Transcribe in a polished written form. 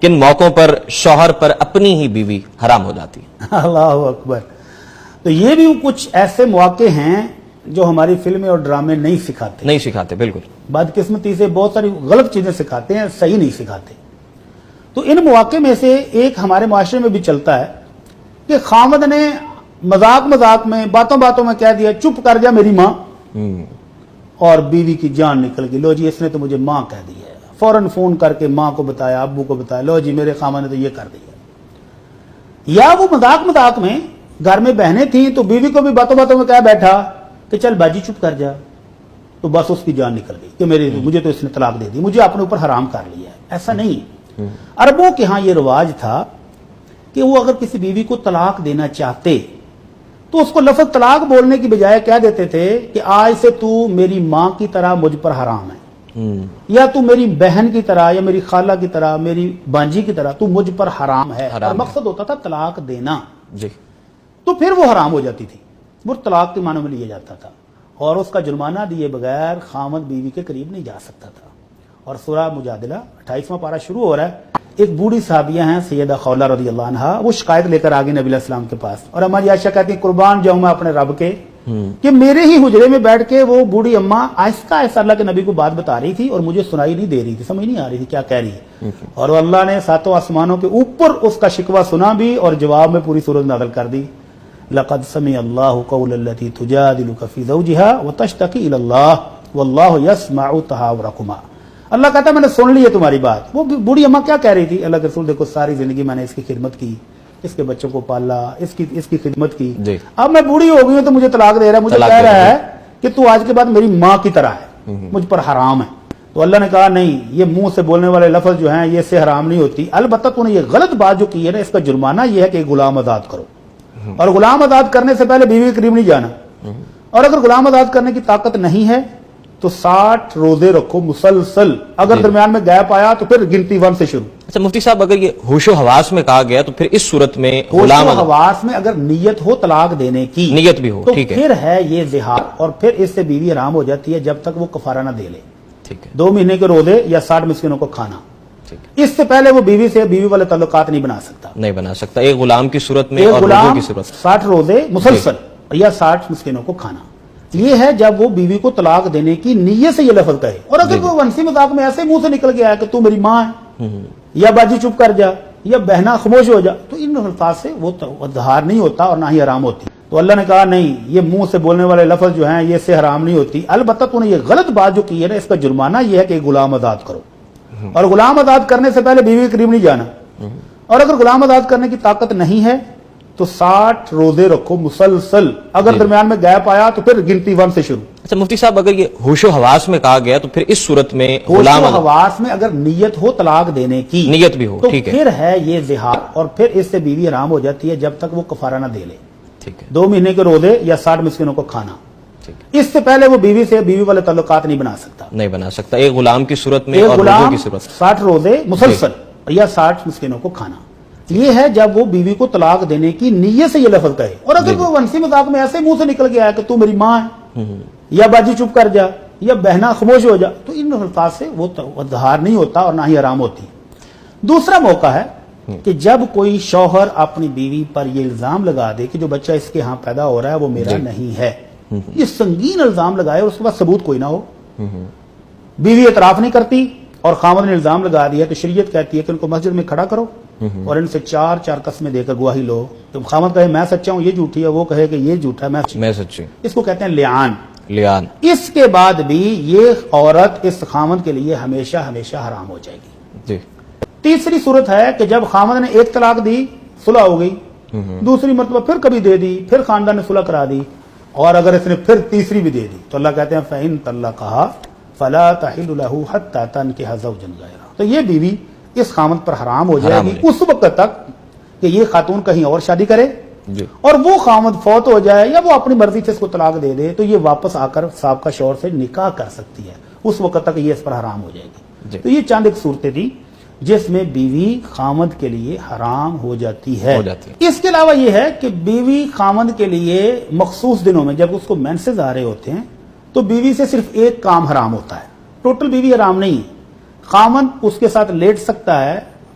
کن موقعوں پر شوہر پر اپنی ہی بیوی حرام ہو جاتی ہے؟ اللہ اکبر. تو یہ بھی کچھ ایسے مواقع ہیں جو ہماری فلمیں اور ڈرامے نہیں سکھاتے. بالکل. بدقسمتی سے بہت ساری غلط چیزیں سکھاتے ہیں، صحیح نہیں سکھاتے. تو ان مواقع میں سے ایک ہمارے معاشرے میں بھی چلتا ہے کہ خامد نے مذاق میں باتوں میں کہہ دیا چپ کر جا میری ماں، اور بیوی کی جان نکل گئی. لو جی اس نے تو مجھے ماں کہہ دی ہے. فوراً فون کر کے ماں کو بتایا، ابو کو بتایا، لو جی میرے خامد نے تو یہ کر دیا. یا وہ مذاق میں گھر میں بہنیں تھیں تو بیوی کو بھی باتوں میں کہہ بیٹھا کہ چل باجی چپ کر جا، تو بس اس کی جان نکل گئی کہ مجھے تو اس نے طلاق دے دی، مجھے اپنے اوپر حرام کر لیا ہے. ایسا نہیں. عربوں کے ہاں یہ رواج تھا کہ وہ اگر کسی بیوی کو طلاق دینا چاہتے تو اس کو لفظ طلاق بولنے کی بجائے کہہ دیتے تھے کہ آج سے تو میری ماں کی طرح مجھ پر حرام ہے، یا تو میری بہن کی طرح یا میری خالہ کی طرح میری بانجی کی طرح تو مجھ پر حرام ہے. اور مقصد ہوتا تھا طلاق دینا. جی. تو پھر وہ حرام ہو جاتی تھی، وہ طلاق کے معنی میں لیا جاتا تھا، اور اس کا جرمانہ دیے بغیر خامد بیوی کے قریب نہیں جا سکتا تھا. اور سورہ مجادلہ 28واں پارہ شروع ہو رہا ہے. ایک بوڑھی صحابیہ ہیں سیدہ خولہ رضی اللہ عنہا، وہ شکایت لے کر آگے نبی علیہ السلام کے پاس، اور ہماری عائشہ کہتی ہیں قربان جاؤں میں اپنے رب کے کہ میرے ہی حجرے میں بیٹھ کے وہ بوڑھی اماں آہستہ اللہ کے نبی کو بات بتا رہی تھی اور مجھے سنائی نہیں دے رہی تھی، سمجھ نہیں آ رہی تھی کیا کہہ رہی ہے. اور اللہ نے ساتوں آسمانوں کے اوپر اس کا شکوہ سنا بھی اور جواب میں پوری سورت نازل کر دی. لقد سمع اللہ قول التي تجادلك في زوجها وتشتكي الى الله والله يسمع تحاوركما. اللہ کہتا ہے میں نے سن لی ہے تمہاری بات. وہ بوڑھی اماں کیا کہہ رہی تھی؟ اللہ کے رسول دیکھو ساری زندگی میں نے اس کی خدمت کی، اس کے بچوں کو پالا، اس کی خدمت کی. اب میں بوڑھی ہو گئی ہوں تو مجھے طلاق دے رہا ہے، مجھے کہہ رہا ہے کہ تو آج کے بعد میری ماں کی طرح ہے، مجھ پر حرام ہے. تو اللہ نے کہا نہیں، یہ منہ سے بولنے والے لفظ جو ہیں یہ اس سے حرام نہیں ہوتی. البتہ تو نے یہ غلط بات جو کی ہے نا، اس کا جرمانہ یہ ہے کہ غلام آزاد کرو، اور غلام آزاد کرنے سے پہلے بیوی کے قریب نہیں جانا. اور اگر غلام آزاد کرنے کی طاقت نہیں ہے تو 60 روزے رکھو مسلسل. اگر درمیان میں گیپ آیا تو پھر گنتی 1 سے شروع. اچھا مفتی صاحب، اگر یہ ہوش و حواس میں کہا گیا تو پھر اس صورت میں غلام ہوش و حواس میں اگر نیت ہو طلاق دینے کی، نیت بھی ہو، تو ٹھیک ہے، پھر ہے یہ زہار، اور پھر اس سے بیوی حرام ہو جاتی ہے جب تک وہ کفارہ نہ دے لے. ٹھیک ہے. 2 مہینے کے روزے یا 60 مسکینوں کو کھانا. اس سے پہلے وہ بیوی والے تعلقات نہیں بنا سکتا. ایک غلام کی صورت میں اور روزوں کی صورت 60 روزے مسلسل یا 60 مسکینوں کو کھانا. یہ ہے جب وہ بیوی کو طلاق دینے کی نیت سے یہ لفظ کہے. اور اگر وہ ونسی مذاق میں ایسے منہ سے نکل گیا ہے کہ تو میری ماں ہے، یا باجی چپ کر جا، یا بہنا خاموش ہو جا، تو ان الفاظ سے وہ اظہار نہیں ہوتا اور نہ ہی حرام ہوتی. تو اللہ نے کہا نہیں، یہ منہ سے بولنے والے لفظ جو ہیں یہ اس سے حرام نہیں ہوتی. البتہ تو نے یہ غلط بات جو کی ہے نا، اس کا جرمانہ یہ ہے کہ غلام آزاد کرو، اور غلام آزاد کرنے سے پہلے بیوی کے قریب نہیں جانا. اور اگر غلام آزاد کرنے کی طاقت نہیں ہے تو 60 روزے رکھو مسلسل. اگر درمیان میں گیپ آیا تو پھر گنتی 1 سے شروع. اچھا مفتی صاحب، اگر یہ ہوش و حواس میں کہا گیا تو پھر اس صورت میں غلام ہوش و حواس میں اگر نیت ہو طلاق دینے کی، نیت بھی ہو، تو ٹھیک ہے، پھر ہے یہ زہار، اور پھر اس سے بیوی حرام ہو جاتی ہے جب تک وہ کفارہ نہ دے لے. ٹھیک ہے. 2 مہینے کے روزے یا 60 مسکینوں کو کھانا. اس سے پہلے وہ بیوی والے تعلقات نہیں بنا سکتا. ایک غلام کی صورت میں اور روزوں کی صورت 60 روزے مسلسل یا 60 مسکینوں کو کھانا. یہ ہے جب وہ بیوی کو طلاق دینے کی نیت سے یہ لفظ کہے. اور اگر وہ ونسی مذاق میں ایسے منہ سے نکل گیا ہے کہ تو میری ماں ہے، یا باجی چپ کر جا، یا بہنا خاموش ہو جا، تو ان الفاظ سے وہ اظہار نہیں ہوتا اور نہ ہی حرام ہوتی. دوسرا موقع ہے کہ جب کوئی شوہر اپنی بیوی پر یہ الزام لگا دے کہ جو بچہ اس کے ہاں پیدا ہو رہا ہے وہ میرا نہیں ہے. یہ سنگین الزام لگائے اور اس کے بعد ثبوت کوئی نہ ہو. بیوی اعتراف نہیں کرتی اور خامد نے الزام لگا دیا تو شریعت کہتی ہے کہ ان کو مسجد میں کھڑا کرو اور ان سے 4 قسمیں دے کر گواہی لو. تو خامد کہے میں سچا ہوں یہ جھوٹی ہے، وہ کہے کہ یہ جھوٹا ہے میں سچی. اس کو کہتے ہیں لیان. اس کے بعد بھی یہ عورت اس خامد کے لیے ہمیشہ حرام ہو جائے گی. تیسری صورت ہے کہ جب خامد نے 1 طلاق دی، صلح ہو گئی، دوسری مرتبہ پھر کبھی دے دی، پھر خاندان نے صلح کرا دی، اور اگر اس نے پھر تیسری بھی دے دی تو اللہ کہتے ہیں فَإِن طَلَّقَهَا فَلَا تَحِلُّ لَهُ حَتَّى تَنكِحَ زَوْجًا غَيْرَهُ. تو یہ بیوی اس خامد پر حرام ہو جائے گی اس وقت تک کہ یہ خاتون کہیں اور شادی کرے، اور وہ خامد فوت ہو جائے یا وہ اپنی مرضی سے اس کو طلاق دے دے تو یہ واپس آ کر سابقہ شوہر سے نکاح کر سکتی ہے. اس وقت تک یہ اس پر حرام ہو جائے گی. تو یہ چند ایک صورتیں تھی جس میں بیوی خامد کے لیے حرام ہو جاتی ہے. اس کے علاوہ یہ ہے کہ بیوی خامد کے لیے مخصوص دنوں میں جب اس کو مینسز آ رہے ہوتے ہیں تو بیوی سے صرف ایک کام حرام ہوتا ہے. ٹوٹل بیوی حرام نہیں ہے. خامد اس کے ساتھ لیٹ سکتا ہے،